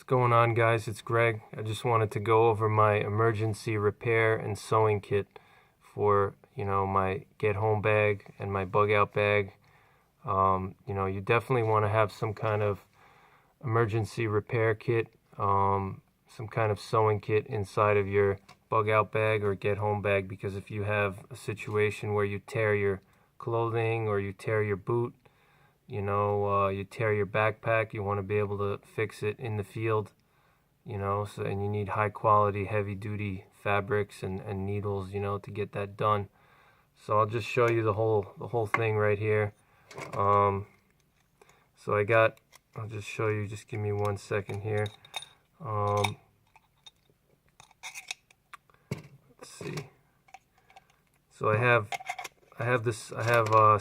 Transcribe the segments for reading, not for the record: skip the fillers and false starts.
What's going on, guys? It's Greg. I just wanted to go over my emergency repair and sewing kit for, my get home bag and my bug out bag. You definitely want to have some kind of emergency repair kit, some kind of sewing kit inside of your bug out bag or get home bag, because if you have a situation where you tear your clothing or you tear your boot, you tear your backpack, you want to be able to fix it in the field, and you need high quality, heavy duty fabrics and needles, to get that done. So I'll just show you the whole thing right here. I'll just show you, just give me 1 second here. Let's see. So I have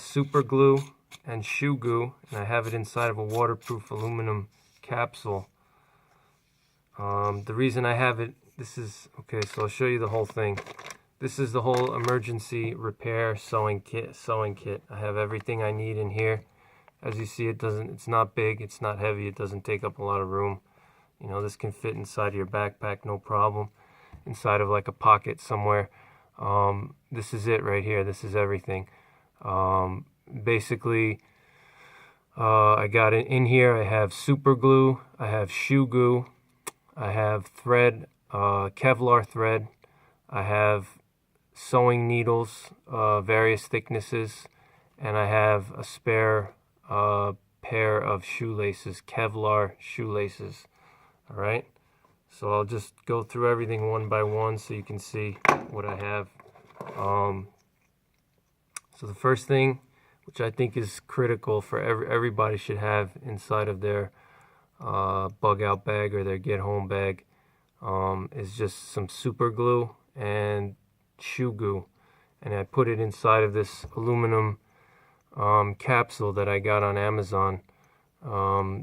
super glue and Shoe Goo, and I have it inside of a waterproof aluminum capsule. The reason I have it, so I'll show you the whole thing. This is the whole emergency repair sewing kit. I have everything I need in here. As you see, it's not big, it's not heavy, it doesn't take up a lot of room. This can fit inside of your backpack, no problem. Inside of like a pocket somewhere. This is it right here. This is everything. Basically, I got it in here. I have super glue, I have Shoe Goo, I have thread, Kevlar thread, I have sewing needles, various thicknesses, and I have a spare pair of shoelaces, Kevlar shoelaces. All right, so I'll just go through everything one by one so you can see what I have. So the first thing, which I think is critical for everybody should have inside of their bug out bag or their get home bag, is just some super glue and Shoe Goo, and I put it inside of this aluminum capsule that I got on Amazon.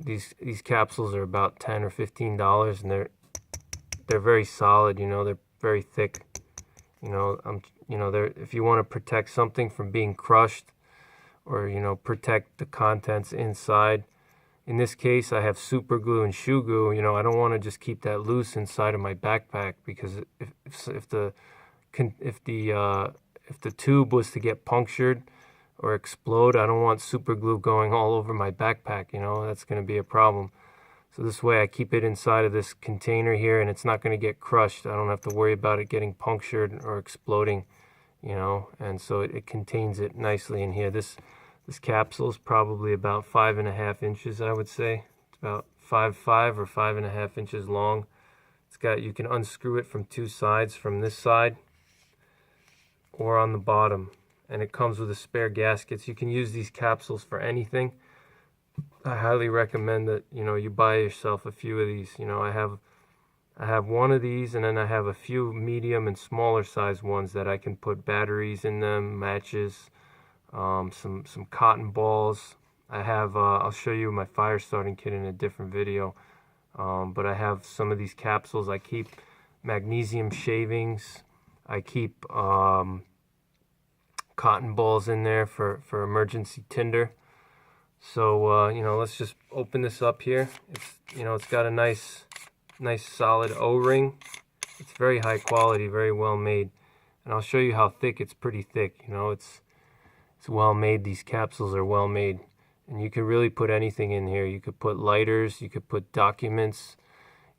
These capsules are about $10 or $15, and they're very solid. They're very thick. If you want to protect something from being crushed, or protect the contents inside. In this case, I have super glue and Shoe Goo. I don't want to just keep that loose inside of my backpack, because if the tube was to get punctured or explode, I don't want super glue going all over my backpack. That's going to be a problem. So this way I keep it inside of this container here, and it's not going to get crushed. I don't have to worry about it getting punctured or exploding, and so it contains it nicely in here. This capsule is probably about 5.5 inches, I would say. It's about 5'5" or 5.5 inches long. You can unscrew it from two sides, from this side or on the bottom, and it comes with a spare gaskets. You can use these capsules for anything. I highly recommend that you buy yourself a few of these. I have one of these, and then I have a few medium and smaller size ones that I can put batteries in them, matches, some cotton balls. I have I'll show you my fire starting kit in a different video, but I have some of these capsules. I keep magnesium shavings. I keep cotton balls in there for emergency tinder. So let's just open this up here. It's got a nice solid O-ring. It's very high quality, very well made, and I'll show you how thick. It's pretty thick. It's well made. These capsules are well made, and you can really put anything in here. You could put lighters, you could put documents,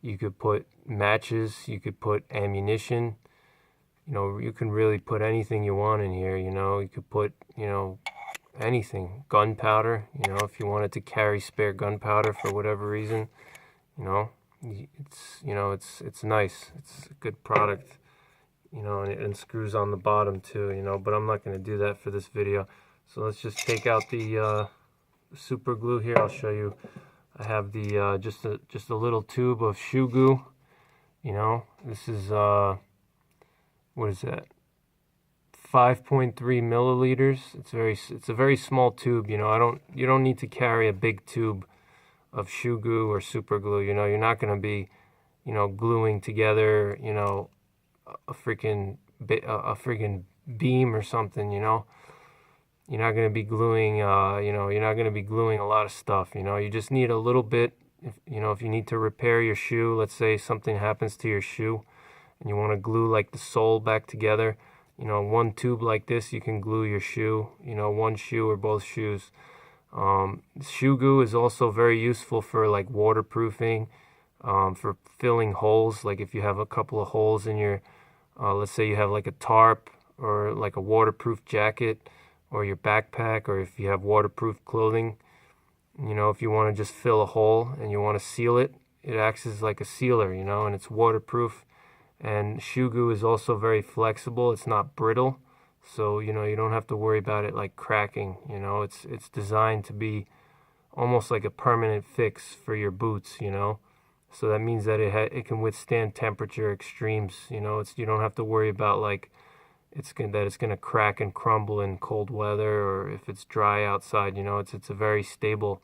you could put matches, you could put ammunition. You can really put anything you want in here. You could put anything, gunpowder, if you wanted to carry spare gunpowder for whatever reason. It's nice. It's a good product, and it screws on the bottom too, but I'm not going to do that for this video. So let's just take out the super glue here. I'll show you. I have the just a little tube of Shoe Goo. This is what is that? 5.3 milliliters. It's a very small tube. You don't need to carry a big tube of Shoe Goo or super glue. You're not going to be gluing together a freaking beam or something. You're not going to be gluing you're not going to be gluing a lot of stuff. You just need a little bit if you need to repair your shoe, let's say something happens to your shoe and you want to glue like the sole back together, one tube like this, you can glue your shoe, one shoe or both shoes. Shoe Goo is also very useful for like waterproofing, for filling holes. Like if you have a couple of holes in your, let's say you have like a tarp or like a waterproof jacket or your backpack, or if you have waterproof clothing, if you want to just fill a hole and you want to seal it, it acts as like a sealer, and it's waterproof. And Shoe Goo is also very flexible. It's not brittle. So, you don't have to worry about it like cracking, it's designed to be almost like a permanent fix for your boots, So that means that it can withstand temperature extremes, you don't have to worry about like it's going to crack and crumble in cold weather, or if it's dry outside, it's a very stable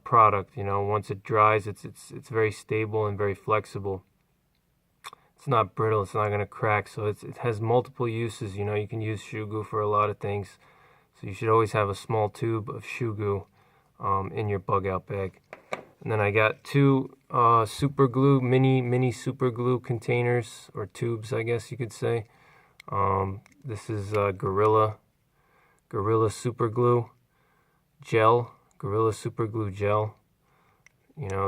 product, once it dries, it's very stable and very flexible. It's not brittle, it's not going to crack, so it has multiple uses. You can use Shoe Goo for a lot of things, so you should always have a small tube of Shoe Goo in your bug out bag. And then I got two super glue, mini super glue containers, or tubes, I guess you could say. This is Gorilla super glue gel, Gorilla super glue gel.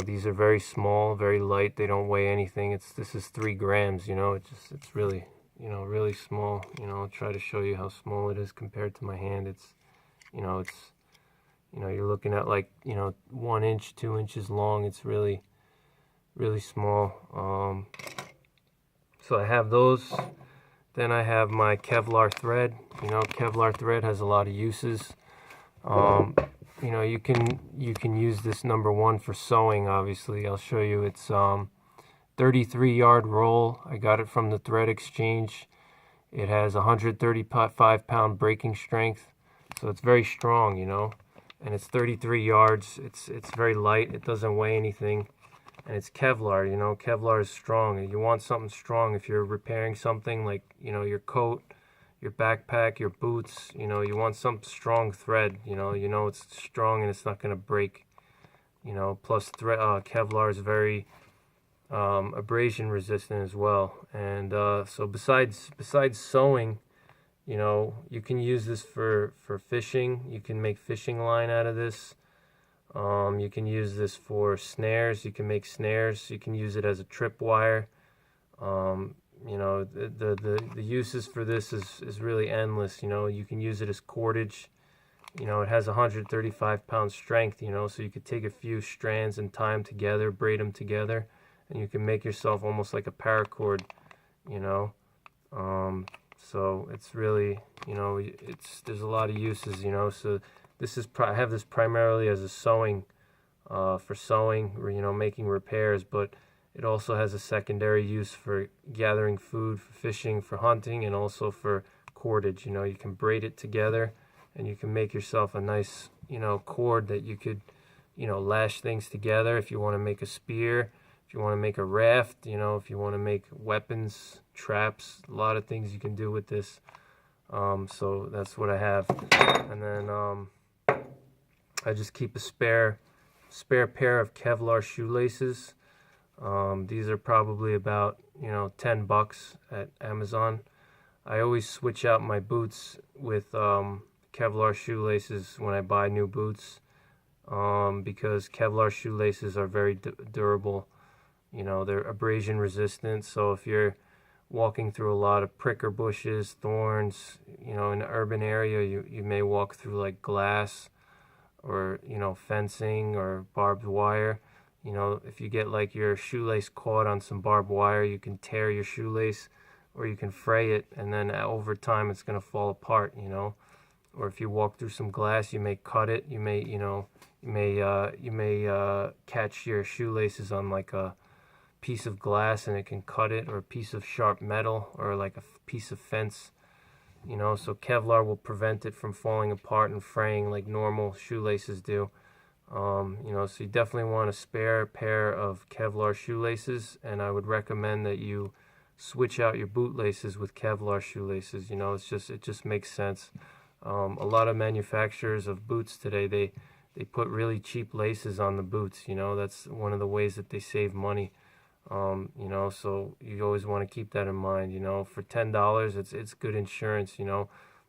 These are very small, very light. They don't weigh anything. This is 3 grams. It's really, really small. I'll try to show you how small it is compared to my hand. You're looking at like 1 inch, 2 inches long. It's really, really small. So I have those. Then I have my Kevlar thread. Kevlar thread has a lot of uses. You can use this number 1 for sewing, obviously. I'll show you. It's 33-yard roll. I got it from the Thread Exchange. It has 135-pound breaking strength, so it's very strong, and it's 33 yards. It's very light. It doesn't weigh anything, and it's Kevlar. Kevlar is strong, and you want something strong if you're repairing something like your coat, your backpack, your boots. You want some strong thread. It's strong and it's not going to break. Plus Kevlar is very abrasion resistant as well. And so besides sewing, you can use this for fishing. You can make fishing line out of this. You can use this for snares. You can make snares. You can use it as a tripwire. The uses for this is really endless. You can use it as cordage. It has 135-pound strength, so you could take a few strands and tie them together, braid them together, and you can make yourself almost like a paracord, so it's really, there's a lot of uses, so I have this primarily as a sewing, for sewing, or, making repairs, but it also has a secondary use for gathering food, for fishing, for hunting, and also for cordage. You can braid it together, and you can make yourself a nice, cord that you could, lash things together if you want to make a spear, if you want to make a raft, if you want to make weapons, traps, a lot of things you can do with this. So that's what I have. And then I just keep a spare pair of Kevlar shoelaces. These are probably about $10 at Amazon. I always switch out my boots with Kevlar shoelaces when I buy new boots, because Kevlar shoelaces are very durable. They're abrasion resistant, so if you're walking through a lot of pricker bushes, thorns, in an urban area, you may walk through like glass or fencing or barbed wire. If you get like your shoelace caught on some barbed wire, you can tear your shoelace, or you can fray it, and then over time it's going to fall apart, Or if you walk through some glass, you may cut it. You may catch your shoelaces on like a piece of glass, and it can cut it, or a piece of sharp metal, or like a piece of fence. So Kevlar will prevent it from falling apart and fraying like normal shoelaces do. So you definitely want a spare pair of Kevlar shoelaces, and I would recommend that you switch out your bootlaces with Kevlar shoelaces. It just makes sense. A lot of manufacturers of boots today, they they put really cheap laces on the boots. You know, that's one of the ways that they save money. You know, so you always want to keep that in mind. You know, for $10, it's good insurance. You know,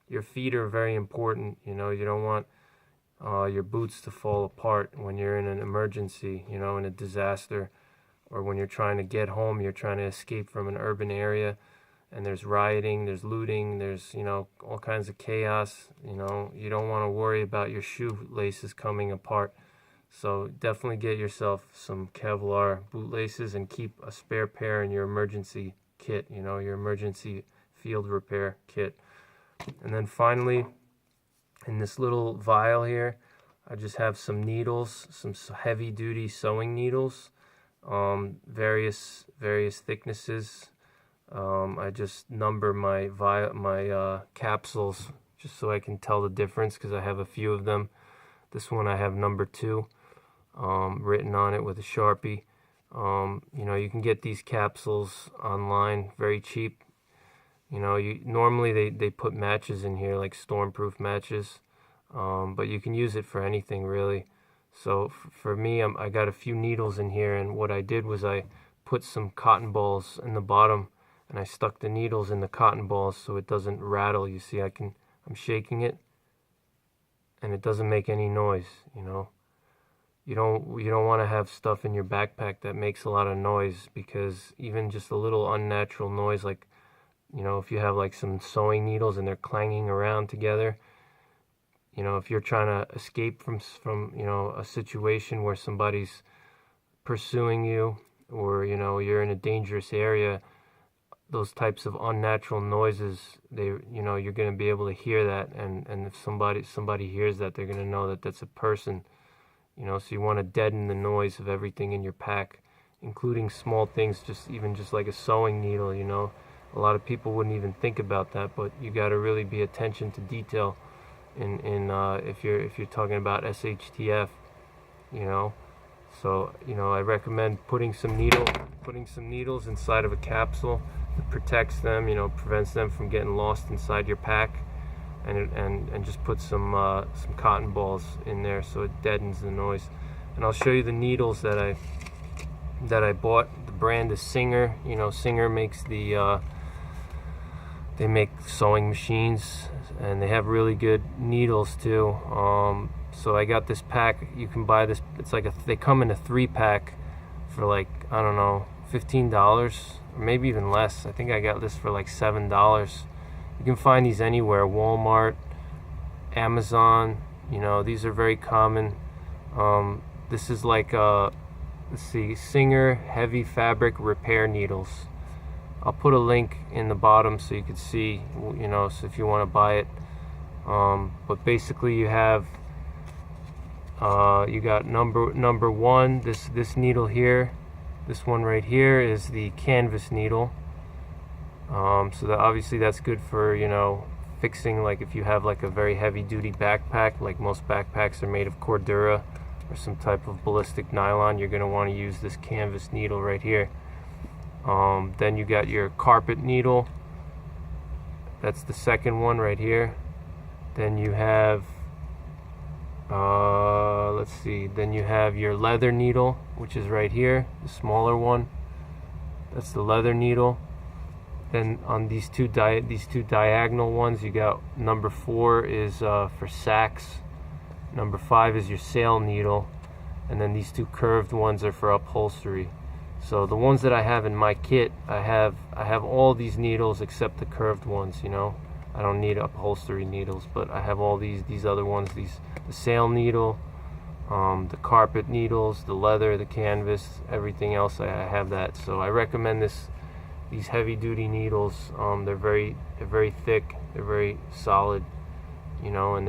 your feet are very important. You know, you don't want your boots to fall apart when you're in an emergency. You know, in a disaster, or when you're trying to get home, you're trying to escape from an urban area, and there's rioting, there's looting, there's, you know, all kinds of chaos. You know, you don't want to worry about your shoe laces coming apart. So definitely get yourself some Kevlar boot laces and keep a spare pair in your emergency kit, you know, your emergency field repair kit. And then finally, in this little vial here, I just have some needles, some heavy duty sewing needles, various thicknesses. I just number my capsules just so I can tell the difference, because I have a few of them. This one I have number 2 written on it with a Sharpie. You know, you can get these capsules online very cheap. You know, normally they put matches in here, like stormproof matches, but you can use it for anything really. So for me, I got a few needles in here, and what I did was I put some cotton balls in the bottom, and I stuck the needles in the cotton balls so it doesn't rattle. You see, I'm shaking it, and it doesn't make any noise. You know, you don't want to have stuff in your backpack that makes a lot of noise, because even just a little unnatural noise, like, you know, if you have like some sewing needles and they're clanging around together, you know, if you're trying to escape from you know, a situation where somebody's pursuing you, or, you know, you're in a dangerous area, those types of unnatural noises, you know, you're going to be able to hear that, and if somebody hears that, they're going to know that that's a person. You know, so you want to deaden the noise of everything in your pack, including small things, even just like a sewing needle. You know, a lot of people wouldn't even think about that, but you got to really be attention to detail if you're talking about SHTF. You know, so, you know, I recommend putting some needles inside of a capsule. It protects them, you know, prevents them from getting lost inside your pack, and just put some cotton balls in there so it deadens the noise. And I'll show you the needles that I bought. The brand is Singer. You know, Singer makes they make sewing machines, and they have really good needles too. So I got this pack. You can buy this. It's like they come in a 3-pack for like, I don't know, $15 or maybe even less. I think I got this for like $7. You can find these anywhere, Walmart, Amazon. You know, these are very common. This is like let's see, Singer Heavy Fabric Repair Needles. I'll put a link in the bottom so you can see, you know, so if you want to buy it. But basically you have you got number 1, this needle here. This one right here is the canvas needle. So that obviously that's good for, you know, fixing, like if you have like a very heavy duty backpack, like most backpacks are made of Cordura or some type of ballistic nylon, you're going to want to use this canvas needle right here. Then you got your carpet needle. That's the second one right here. Then you have let's see, then you have your leather needle, which is right here, the smaller one. That's the leather needle. Then on these two diagonal ones, you got number 4 is for sacks. Number 5 is your sail needle, and then these 2 curved ones are for upholstery. So the ones that I have in my kit, I have all these needles except the curved ones. You know, I don't need upholstery needles, but I have all these other ones. The sail needle, the carpet needles, the leather, the canvas, everything else. I have that. So I recommend these heavy duty needles. They're very thick. They're very solid. You know, and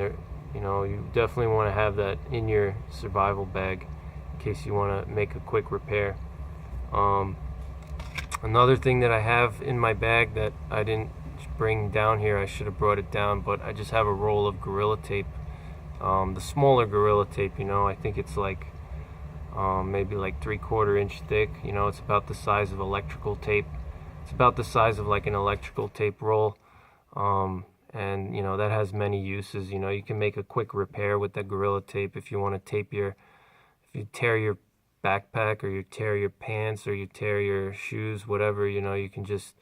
you definitely want to have that in your survival bag in case you want to make a quick repair. Another thing that I have in my bag that I didn't bring down here, I should have brought it down, but I just have a roll of Gorilla Tape. The smaller Gorilla Tape, you know, I think it's like maybe like 3/4 inch thick. You know, it's about the size of electrical tape. It's about the size of like an electrical tape roll. and you know that has many uses. You know, you can make a quick repair with that Gorilla Tape if you want to tape your, if you tear your backpack or you tear your pants or you tear your shoes, whatever, you know, you can just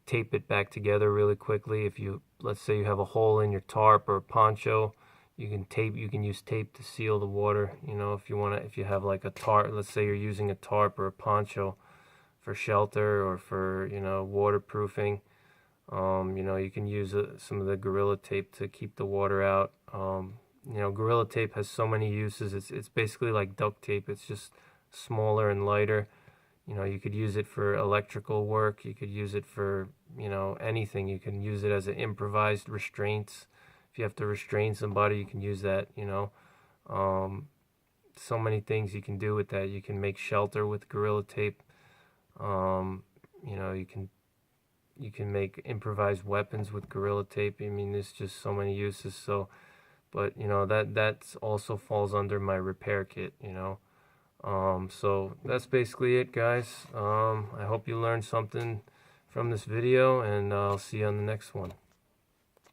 tape it back together really quickly. If you, let's say you have a hole in your tarp or poncho, you can use tape to seal the water. You know, if you want to, if you have like a tarp, let's say you're using a tarp or a poncho for shelter or for, you know, waterproofing, you know, you can use some of the Gorilla Tape to keep the water out. You know, Gorilla Tape has so many uses. It's basically like duct tape. It's just smaller and lighter. You know, you could use it for electrical work. You could use it for, you know, anything. You can use it as an improvised restraints. If you have to restrain somebody, you can use that, you know. So many things you can do with that. You can make shelter with Gorilla Tape. You know, you can make improvised weapons with Gorilla Tape. I mean, there's just so many uses. So, but you know, that's also falls under my repair kit, you know. So that's basically it, guys. I hope you learned something from this video, and I'll see you on the next one.